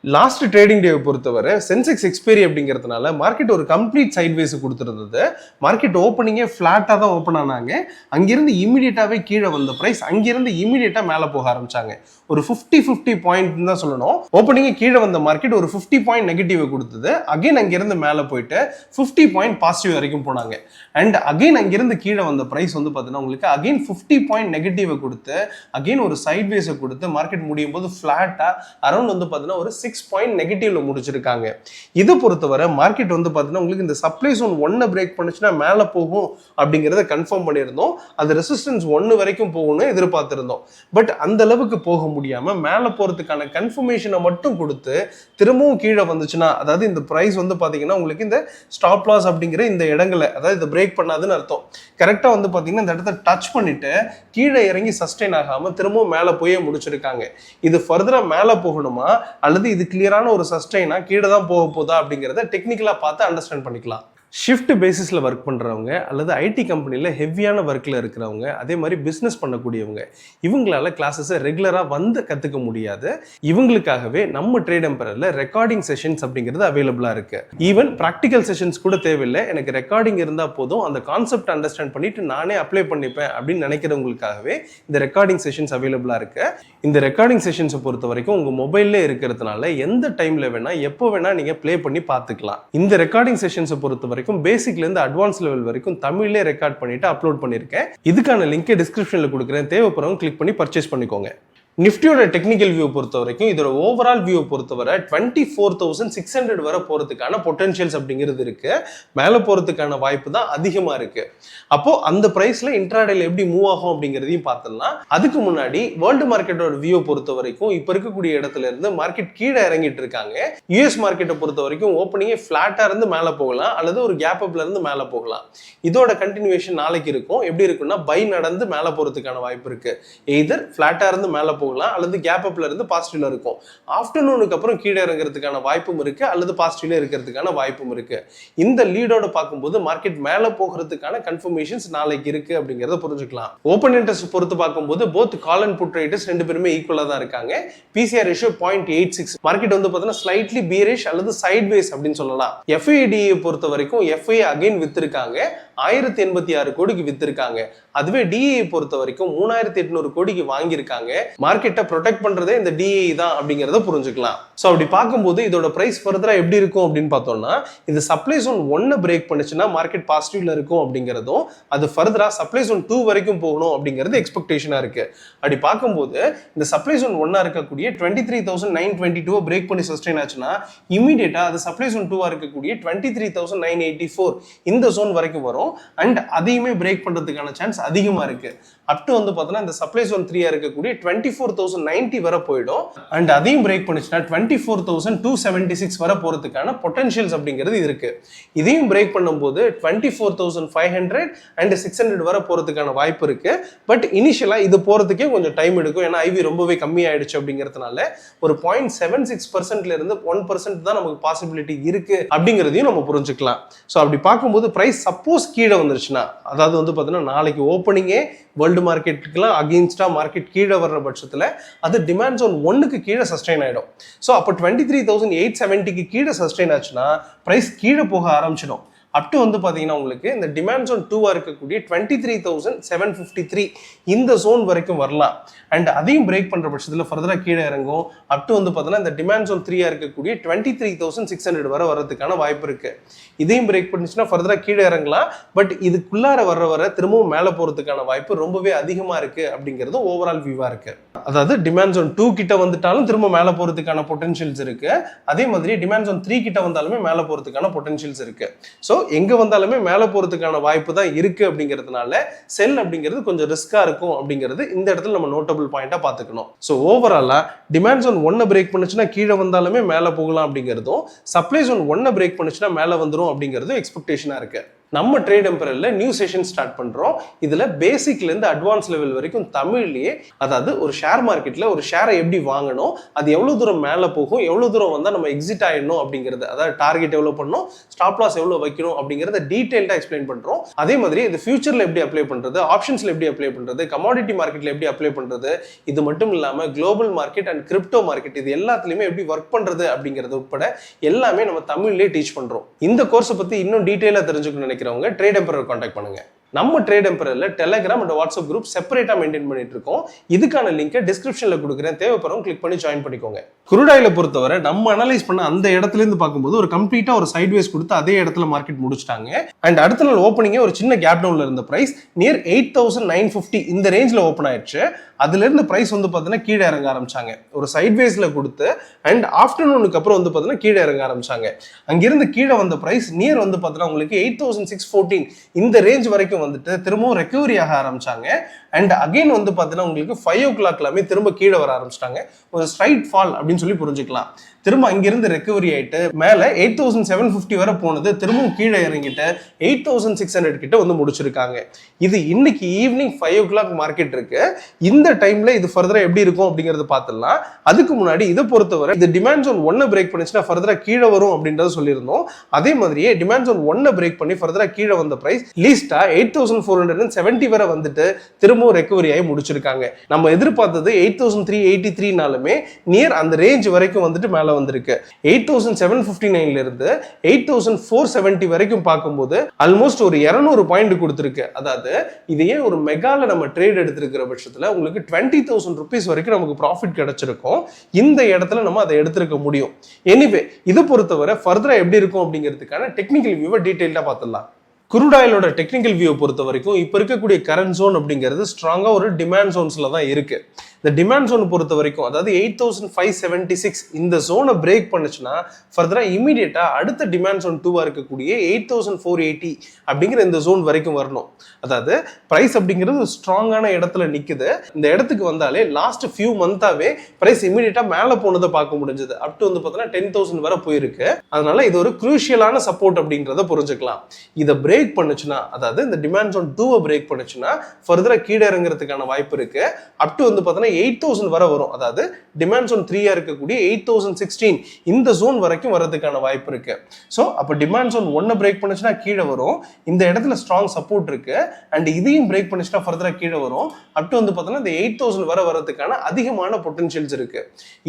Last trading டே பொறுத்தவரை Sensex expiry அப்படிங்கிறதுனால market ஒரு கம்ப்ளீட் சைட்வேஸ் கொடுத்துருந்தது. மார்க்கெட் ஓப்பனிங்கே ஃப்ளாட்டாக தான் ஓப்பன் ஆனாங்க. அங்கிருந்து இமீடியட்டாகவே கீழே வந்த ப்ரைஸ் அங்கிருந்து இமீடியட்டாக மேலே போக ஆரம்பிச்சாங்க. ஒரு 50 பாயிண்ட் தான் சொல்லணும். ஓப்பனிங்கே கீழே வந்த மார்க்கெட் ஒரு 50 பாயிண்ட் நெகட்டிவ் கொடுத்தது. அகைன் அங்கிருந்து மேலே போயிட்டு 50 பாயிண்ட் பாசிட்டிவ் வரைக்கும் போனாங்க. அண்ட் அகைன் அங்கிருந்து கீழே வந்த ப்ரைஸ் வந்து பார்த்தீங்கன்னா உங்களுக்கு அகைன் 50 பாயிண்ட் நெகட்டிவ் கொடுத்து அகைன் ஒரு சைட்வேஸை கொடுத்து மார்க்கெட் முடியும் போது ஃப்ளாட்டாக அரௌண்ட் வந்து பார்த்தீங்கன்னா ஒரு 6 பாயிண்ட் நெகட்டிவ்ல முடிச்சிருக்காங்க. இதை பொறுத்தவரை மார்க்கெட் வந்து பார்த்தீங்கன்னா உங்களுக்கு இந்த சப்ளை ஜோன் 1 பிரேக் பண்ணுச்சுன்னா மேலே போகும் அப்படிங்கிறத கன்ஃபார்ம் பண்ணியிருந்தோம். அது ரெசிஸ்டன்ஸ் 1 வரைக்கும் போகும்னு எதிர்பார்த்திருந்தோம். பட் அந்த அளவுக்கு போக முடியாம மேலே போறதுக்கான கன்ஃபர்மேஷனை மட்டும் கொடுத்து திரும்பவும் கீழே வந்துச்சுன்னா, அதாவது இந்த பிரைஸ் வந்து பார்த்தீங்கன்னா உங்களுக்கு இந்த ஸ்டாப் லாஸ் அப்படிங்கிற இந்த இடங்களை அதாவது இதை பிரேக் பண்ணாதுன்னு அர்த்தம். கரெக்டாக வந்து பார்த்தீங்கன்னா இந்த இடத்த டச் பண்ணிட்டு கீழே இறங்கி சஸ்டெயின் ஆகாம திரும்பவும் மேலே போய் முடிச்சிருக்காங்க. இது ஃபர்தரா மேலே போகணுமா அல்லது இது கிளியரான ஒரு சஸ்டெயினா கீழே தான் போக போதா அப்படிங்கிறத டெக்னிக்கலா பார்த்து அண்டர்ஸ்டாண்ட் பண்ணிக்கலாம். ஷிஃப்ட் பேசிஸில் ஒர்க் பண்ணுறவங்க அல்லது ஐடி கம்பெனியில் ஹெவியான ஒர்க்கில் இருக்கிறவங்க, அதே மாதிரி பிஸ்னஸ் பண்ணக்கூடியவங்க, இவங்களால கிளாஸஸை ரெகுலராக வந்து கற்றுக்க முடியாது. இவங்களுக்காகவே நம்ம ட்ரேட் எம்பரரில் ரெக்கார்டிங் செஷன்ஸ் அப்படிங்கிறது அவைலபிளாக இருக்குது. ஈவன் ப்ராக்டிக்கல் செஷன்ஸ் கூட தேவையில்லை, எனக்கு ரெக்கார்டிங் இருந்தால் போதும், அந்த கான்செப்ட் அண்டர்ஸ்டாண்ட் பண்ணிட்டு நானே அப்ளை பண்ணிப்பேன் அப்படின்னு நினைக்கிறவங்களுக்காகவே இந்த ரெக்கார்டிங் செஷன்ஸ் அவைலபிளாக இருக்குது. இந்த ரெக்கார்டிங் செஷன்ஸை பொறுத்த வரைக்கும் உங்கள் மொபைல்லே இருக்கிறதுனால எந்த டைமில் வேணால் எப்போ வேணால் நீங்கள் ப்ளே பண்ணி பார்த்துக்கலாம். இந்த ரெக்கார்டிங் செஷன்ஸை பொறுத்த வரைக்கும் பேசிக்ல இருந்து அட்வான்ஸ் லெவல் வரைக்கும் தமிழ்ல ரெக்கார்ட் பண்ணிட்டு அப்லோட் பண்ணிருக்கேன். இதுக்கான லிங்கை டிஸ்கிரிப்ஷன்ல கொடுக்குறேன், தேவைப்படுறவங்க கிளிக் பண்ணி பர்ச்சேஸ் பண்ணிக்கோங்க. நிஃப்டியோட டெக்னிக்கல் வியூ பொறுத்த வரைக்கும் இதோட ஓவரால் வியூ பொறுத்தவரை 24,600 வரை போறதுக்கான பொட்டன்ஷியல்ஸ் அப்படிங்கிறது இருக்கு. மேலே போறதுக்கான வாய்ப்பு தான் அதிகமா இருக்கு. அப்போ அந்த பிரைஸ்ல இன்ட்ராடேல எப்படி மூவ் ஆகும் அப்படிங்கிறதையும் பார்த்துடலாம். அதுக்கு முன்னாடி வேர்ல்டு மார்க்கெட்டோட வியூ பொறுத்த வரைக்கும் இப்ப இருக்கக்கூடிய இடத்துல இருந்து மார்க்கெட் கீழே இறங்கிட்டு இருக்காங்க. யூஎஸ் மார்க்கெட்டை பொறுத்த வரைக்கும் ஓப்பனிங்கே ஃபிளாட்டா இருந்து மேலே போகலாம் அல்லது ஒரு கேப் அப்ல இருந்து மேலே போகலாம். இதோட கண்டினியூவேஷன் நாளைக்கு இருக்கும். எப்படி இருக்குன்னா பை நடந்து மேலே போறதுக்கான வாய்ப்பு இருக்கு. எய்தர் ஃபிளாட்டா இருந்து மேலே போகலாம் அல்லது கேப் அப்ல இருந்து பாசிட்டிவ்ல இருக்கும். ஆஃப்டர்நூனுக்கு அப்புறம் கீழே இறங்குறதுக்கான வாய்ப்பும் இருக்கு அல்லது பாசிட்டிவ்ல இருக்கிறதுக்கான வாய்ப்பும் இருக்கு. இந்த லீடோட பார்க்கும்போது மார்க்கெட் மேலே போகிறதுக்கான கன்ஃபர்மேஷன்ஸ் நாளைக்கு இருக்கு அப்படிங்கறத புரிஞ்சுக்கலாம். ஓபன் இன்ட்ரெஸ்ட் பொறுத்து பார்க்கும்போது both call and put writers ரெண்டு பேருமே ஈக்குவலா தான் இருக்காங்க. PCR ratio 0.86. மார்க்கெட் வந்து பார்த்தீங்கன்னா ஸ்லைட்லி பீரிஷ் அல்லது சைட்வேஸ் அப்படின்னு சொல்லலாம். எஃப்ஐடி பொறுத்த வரைக்கும் எஃப்ஐ அகைன் வித்திருக்காங்க, 1086 கோடிக்கு வித்திருக்காங்க. அதுவே டிஏ பொறுத்த வரைக்கும் 3800 கோடிக்கு வாங்கியிருக்காங்க. மார்க்கெட்டை ப்ரொடெக்ட் பண்றதே இந்த டிஏ தான் அப்படிங்கிறத புரிஞ்சுக்கலாம். ஸோ அப்படி பார்க்கும்போது இதோட பிரைஸ் ஃபர்தரா எப்படி இருக்கும் அப்படின்னு பார்த்தோம்னா, இது சப்ளை ஜோன் 1 பிரேக் பண்ணுச்சுன்னா மார்க்கெட் பாசிட்டிவ்ல இருக்கும் அப்படிங்கிறதும், அது ஃபர்தரா சப்ளை ஜோன் 2 வரைக்கும் போகணும் அப்படிங்கிறது எக்ஸ்பெக்டேஷனா இருக்கு. அப்படி பார்க்கும்போது இந்த சப்ளை ஜோன் 1 இருக்கக்கூடிய 23,922 பிரேக் பண்ணி சஸ்டெயின் ஆச்சுன்னா இமீடியட்டா அது சப்ளை ஜோன் 2 இருக்கக்கூடிய 23,984 இந்த ஜோன் வரைக்கும் வரும். அண்ட் அதையுமே பிரேக் பண்றதுக்கான சான்ஸ் அதிகமா இருக்கு. அப் டு வந்து பார்த்தோம்னா இந்த சப்ளை ஜோன் 3 இருக்கக்கூடிய 24,090 வரை போயிடும். அண்ட் அதையும் பிரேக் பண்ணுச்சுன்னா 24,276 வரை போறதுக்கான பொட்டன்ஷியல்ஸ் அப்படிங்கிறது இருக்கு. இதையும் பிரேக் பண்ணும்போது 24,500 அண்ட் 600 வரை போறதுக்கான வாய்ப்பு இருக்கு. பட் இனிஷியலா இது போறதுக்கே கொஞ்சம் டைம் எடுக்கும். ஏன்னா ஐவி ரொம்பவே கம்மி ஆயிடுச்சு அப்படிங்கிறதுனால ஒரு 0.76% இருந்து 1% தான் நமக்கு பாசிபிலிட்டி இருக்கு அப்படிங்கிறதையும் நம்ம புரிஞ்சுக்கலாம். ஸோ அப்படி பார்க்கும்போது பிரைஸ் சப்போஸ் கீழே வந்துருச்சுன்னா, அதாவது வந்து பார்த்தீங்கன்னா நாளைக்கு ஓப்பனிங்கே வேர்ல்டு மார்க்கெட்டுக்குலாம் அகெயின்ஸ்டா மார்க்கெட் கீழே வர்ற பட்சத்தில் அது டிமாண்ட் ஜோன் 1க்கு கீழே சஸ்டெயின் ஆயிடும். ஸோ அப்போ 23,870க்கு கீழே சஸ்டெயின் ஆச்சுன்னா பிரைஸ் கீழே போக ஆரம்பிச்சிடும். அப் டு வந்து பார்த்தீங்கன்னா உங்களுக்கு இந்த டிமாண்ட் ஜோன் 2 இருக்கக்கூடிய 23,753 இந்த ஜோன் வரைக்கும் வரலாம். அண்ட் அதையும் பிரேக் பண்ற பட்சத்தில் ஃபர்தரா கீழே இறங்கும். அப் டு வந்து பார்த்தீங்கன்னா இந்த டிமாண்ட் ஜோன் 3 இருக்கக்கூடிய 23,600 வரை வரதுக்கான வாய்ப்பு இருக்கு. இதையும் பிரேக் பண்ணிச்சுன்னா ஃபர்தரா கீழே இறங்கலாம். பட் இதுக்குள்ளார வர திரும்பவும் மேலே போறதுக்கான வாய்ப்பு ரொம்பவே அதிகமா இருக்கு அப்படிங்கிறது ஓவரால் வியூவா இருக்கு. அதாவது டிமாண்ட் ஜோன் 2 கிட்ட வந்துட்டாலும் திரும்ப மேலே போறதுக்கான பொட்டன்ஷியல்ஸ் இருக்கு. அதே மாதிரி டிமாண்ட் ஜோன் 3 கிட்ட வந்தாலுமே மேலே போறதுக்கான பொட்டன்ஷியல்ஸ் இருக்கு. ஸோ எங்க வந்தாலுமே மேலே போறதுக்கான வாய்ப்பு தான் இருக்கு அப்படிங்கிறதுனால செல் அப்படிங்கிறது கொஞ்சம் ரிஸ்கா இருக்கும் அப்படிங்கிறது இந்த இடத்துல நம்ம நோட்டபிள் பாயிண்டா பார்த்துக்கணும். ஸோ ஓவராலா டிமாண்ட் ஜோன் 1 பிரேக் பண்ணுச்சுன்னா கீழே வந்தாலுமே மேலே போகலாம் அப்படிங்கிறதும், சப்ளை ஜோன் 1 பிரேக் பண்ணுச்சுன்னா மேலே வந்துடும் அப்படிங்கிறதும் எக்ஸ்பெக்டேஷனா இருக்கு. நம்ம ட்ரேட் எம்பரர்ல நியூ செஷன் ஸ்டார்ட் பண்றோம். இதுல பேசிக்ல இருந்து அட்வான்ஸ் லெவல் வரைக்கும் தமிழ்லயே, அதாவது ஒரு ஷேர் மார்க்கெட்ல ஒரு ஷேரை எப்படி வாங்கணும், அது எவ்வளவு தூரம் மேல போகும், எவ்வளவு தூரம் வந்தா நம்ம எக்ஸிட் ஆயிடணும் அப்படிங்கிறது, அதாவது டார்கெட் எவ்வளவு பண்ணணும், ஸ்டாப் லாஸ் எவ்வளவு வைக்கணும் அப்படிங்கறத டீடைல்டா எக்ஸ்பிளைன் பண்றோம். அதே மாதிரி இது ஃபியூச்சர்ல எப்படி அப்ளை பண்றது, ஆப்ஷன்ஸ்ல எப்படி அப்ளை பண்றது, கமாடிட்டி மார்க்கெட்ல எப்படி அப்ளை பண்றது, இது மட்டும் இல்லாம global market and crypto market இது எல்லாத்துலயுமே எப்படி ஒர்க் பண்றது அப்படிங்கிறது உட்பட எல்லாமே நம்ம தமிழ்லயே டீச் பண்றோம். இந்த கோர்ஸை பத்தி இன்னும் டீடைலா தெரிஞ்சுக்கணும்னு நினைக்கிறவங்க ட்ரேட் எம்பரர் கான்டாக்ட் பண்ணுங்க. நம்ம ட்ரேட் எம்பரர்ல டெலிகிராம் அண்ட் வாட்ஸ்அப் குரூப் செப்பரேட்டா மெயின்டைன் பண்ணிட்டு இருக்கோம். இதுக்கான லிங்கை டிஸ்கிரிப்ஷன்ல கொடுக்குறேன், தேவைப்படுறவங்க கிளிக் பண்ணி ஜாயின் பண்ணிக்கோங்க. குரூட் ஆயிலை பொறுத்தவரை நம்ம அனலைஸ் பண்ண அந்த இடத்துல இருந்து பார்க்கும்போது ஒரு கம்ப்ளீட்டா ஒரு சைட்வேஸ் கொடுத்து அதே இடத்துல மார்க்கெட் முடிச்சிட்டாங்க. அண்ட் அடுத்த நாள் ஓப்பனிங்கே ஒரு சின்ன கேப் டவுன்ல இருந்த பிரைஸ் நியர் 8,950 இந்த ரேஞ்சில் ஓப்பன் ஆயிடுச்சு. அதுல இருந்து பிரைஸ் வந்து பார்த்தீங்கன்னா கீழே இறங்க ஆரம்பிச்சாங்க. ஒரு சைட்வேஸ்ல கொடுத்து அண்ட் ஆஃப்டர்நூனுக்கு அப்புறம் வந்து பார்த்தீங்கன்னா கீழே இறங்க ஆரம்பிச்சாங்க. அங்கிருந்து கீழே வந்த பிரைஸ் நியர் வந்து பார்த்தீங்கன்னா உங்களுக்கு 8,614 இந்த ரேஞ்ச் வரைக்கும் வந்துட்டு திரும்பவும் ரெக்கவரி ஆக ஆரம்பிச்சாங்க. அண்ட் அகைன் வந்து பார்த்தீங்கன்னா உங்களுக்கு 5 o'clock எல்லாமே திரும்ப கீழே வர ஆரம்பிச்சிட்டாங்க. ஒரு ஸ்ட்ரைட் ஃபால் அப்படின்னு சொல்லி புரிஞ்சுக்கலாம். திரும்ப அங்கிருந்து ரெக்கவரி ஆயிட்டு மேல 8,750 வரை போனது, திரும்பவும் கீழே இறங்கிட்டு 8,600 கிட்ட வந்து முடிச்சிருக்காங்க. இது இன்னைக்கு ஈவினிங் 5 o'clock மார்க்கெட் இருக்கு. இந்த டைம்ல இது ஃபர்தரா எப்படி இருக்கும் அப்படிங்கறத பார்த்துடலாம். அதுக்கு முன்னாடி இதை பொறுத்தவரை இது டிமாண்ட் ஜோன் 1 பிரேக் பண்ணிச்சுன்னா ஃபர்தரா கீழே வரும் அப்படின்றத சொல்லியிருந்தோம். அதே மாதிரியே டிமாண்ட் ஜோன் 1 பிரேக் பண்ணி ஃபர்தரா கீழே வந்த பிரைஸ் லீஸ்டா 8,470 வரை வந்துட்டு திரும்பவும் ரெக்கவரி ஆகி முடிச்சிருக்காங்க. நம்ம எதிர்பார்த்தது 8,383நாலுமே நியர் அந்த ரேஞ்ச் வரைக்கும் வந்துட்டு மேல வந்திருக்கு. 8,759ல இருந்து 8,470 வரைக்கும் பார்க்கும்போது ஆல்மோஸ்ட் ஒரு 200 பாயிண்ட் கொடுத்திருக்கு. அதாவது இதையே ஒரு மெகால நம்ம ட்ரேட் எடுத்திருக்கிற பட்சத்துல உங்களுக்கு 20,000 rupees வரைக்கும் நமக்கு ப்ராஃபிட் கிடைச்சிருக்கும். இந்த இடத்துல நம்ம அதை எடுத்திருக்க முடியும். எனிவே இதை பொறுத்தவரை ஃபர்தரா எப்படி இருக்கும் அப்படிங்கிறதுக்கான டெக்னிக்கல் வியூவை டீடைல்டா பார்த்துடலாம். குரூட் ஆயிலோட டெக்னிக்கல் வியூ பொறுத்த வரைக்கும் இப்போ இருக்கக்கூடிய கரண்ட் ஜோன் அப்படிங்கிறது ஸ்ட்ராங்கா ஒரு டிமாண்ட் ஜோன்ஸ்ல தான் இருக்கு. இந்த டிமாண்ட் ஜோன் பொறுத்த வரைக்கும் அதாவது 8,576 இந்த ஜோனை பிரேக் பண்ணுச்சுன்னா ஃபர்தரா இமீடியட்டா அடுத்த டிமாண்ட் ஜோன் 2 இருக்கக்கூடிய 8,480 அப்படிங்கிற இந்த ஜோன் வரைக்கும் வரணும். அதாவது பிரைஸ் அப்படிங்கிறது ஸ்ட்ராங்கான இடத்துல நிக்குது. இந்த இடத்துக்கு வந்தாலே லாஸ்ட் ஃபியூ மந்தாவே பிரைஸ் இமீடியட்டா மேல போனதை பார்க்க முடிஞ்சது. அப் டு வந்து பார்த்தீங்கன்னா 10,000 வரை போயிருக்கு. அதனால இது ஒரு குரூஷியலான சப்போர்ட் அப்படின்றத புரிஞ்சுக்கலாம். இதை பிரேக் பண்ணுச்சுன்னா, அதாவது இந்த டிமாண்ட் ஜோன் 2 பிரேக் பண்ணுச்சுன்னா ஃபர்தரா கீழே இறங்குறதுக்கான வாய்ப்பு இருக்கு. அப் டு வந்து பார்த்தீங்கன்னா 8,000 வரை வரும். அதாவது டிமாண்ட் ஜோன் 3 இருக்கக்கூடிய 8,016 இந்த ஜோன் வரைக்கும் வரதுக்கான வாய்ப்பு இருக்கு. ஸோ அப்போ டிமாண்ட் ஜோன் 1 பிரேக் பண்ணுச்சுன்னா கீழே வரும். இந்த இடத்துல ஸ்ட்ராங் சப்போர்ட் இருக்கு. அண்ட் இதையும் பிரேக் பண்ணுச்சுன்னா ஃபர்தரா கீழே வரும். அப் டு வந்து பார்த்தீங்கன்னா இந்த 8,000 வரை வரதுக்கான அதிகமான பொட்டன்ஷியல்ஸ் இருக்கு.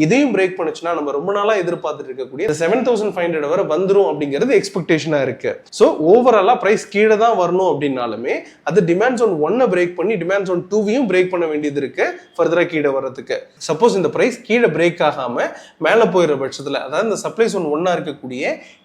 இதையும் பிரேக் பண்ணுச்சுன்னா நம்ம ரொம்ப நாளா எதிர்பார்த்துட்டு இருக்கக்கூடிய 7,500 வரை வந்துரும் அப்படிங்கிறது எக்ஸ்பெக்டேஷனா இருக்கு. ஸோ ஓவராலா பிரைஸ் கீழே தான் வரணும் அப்படின்னாலுமே அது டிமாண்ட் ஜோன் 1 பிரேக் பண்ணி டிமாண்ட் ஜோன் 2வையும் பிரேக் பண்ண வேண்டியது இருக்கு ஃபர்தரா கீழே வர்றதுக்கு. சப்போஸ் இந்த பிரைஸ் கீழே பிரேக் ஆகாம மேல போயிடுற பட்சத்துல, அதாவது இந்த சப்ளை ஜோன் 1 இருக்கக்கூடிய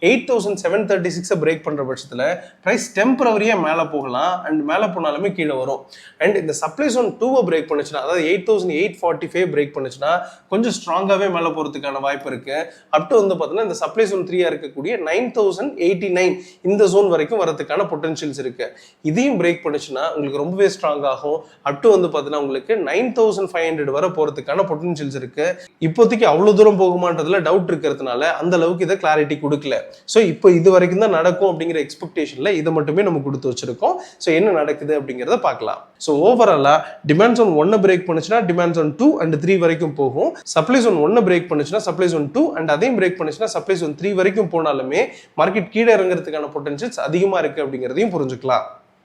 8,736 பிரேக் பண்ற பட்சத்துல பிரைஸ் டெம்பரரியா மேல போகலாம். அண்ட் மேல போனாலுமே கீழே வரும். அண்ட் இந்த சப்ளை ஜோன் 2 பிரேக் பண்ணுச்சுன்னா, அதாவது 8,845 பிரேக் பண்ணுச்சுன்னா கொஞ்சம் ஸ்ட்ராங்காவே மேல போறதுக்கான வாய்ப்பு இருக்கு. அப் டு வந்து பாத்தீங்கன்னா இந்த சப்ளை ஜோன் 3 இருக்கக்கூடிய 9,089 இந்த ஜோன் வரைக்கும் வரதுக்கான பொட்டன்ஷியல்ஸ் இருக்கு. இதையும் பிரேக் பண்ணுச்சுன்னா உங்களுக்கு ரொம்பவே ஸ்ட்ராங் ஆகும். அப் டு வந்து பாத்தீங்கன்னா உங்களுக்கு 9,500 வரை போறதுக்கான பொட்டன்ஷியல்ஸ் இருக்கு. இப்போதைக்கு அவ்வளவு தூரம் போகுமான்றதுல டவுட் இருக்கிறதுனால அந்த அளவுக்கு இதை கிளாரிட்டி கொடுக்கல. ஸோ இப்போ இது வரைக்கும் தான் நடக்கும் அப்படிங்கிற எக்ஸ்பெக்டேஷன்ல இதை மட்டுமே நம்ம கொடுத்து வச்சிருக்கோம். ஸோ என்ன நடக்குது அப்படிங்கிறத பார்க்கலாம். ஸோ ஓவராலா டிமாண்ட் ஜோன் 1 பிரேக் பண்ணுச்சுன்னா டிமாண்ட் ஜோன் 2 and 3 வரைக்கும் போகும். சப்ளை ஜோன் 1 பிரேக் பண்ணுச்சுன்னா சப்ளை ஜோன் 2 அண்ட் அதையும் பிரேக் பண்ணுச்சுன்னா சப்ளை ஜோன் 3 வரைக்கும் போனாலுமே மார்க்கெட் கீழே இறங்குறதுக்கான பொட்டன்ஷியல்ஸ் அதிகமா இருக்கு அப்படிங்கிறதையும் புரிஞ்சுக்கலாம்.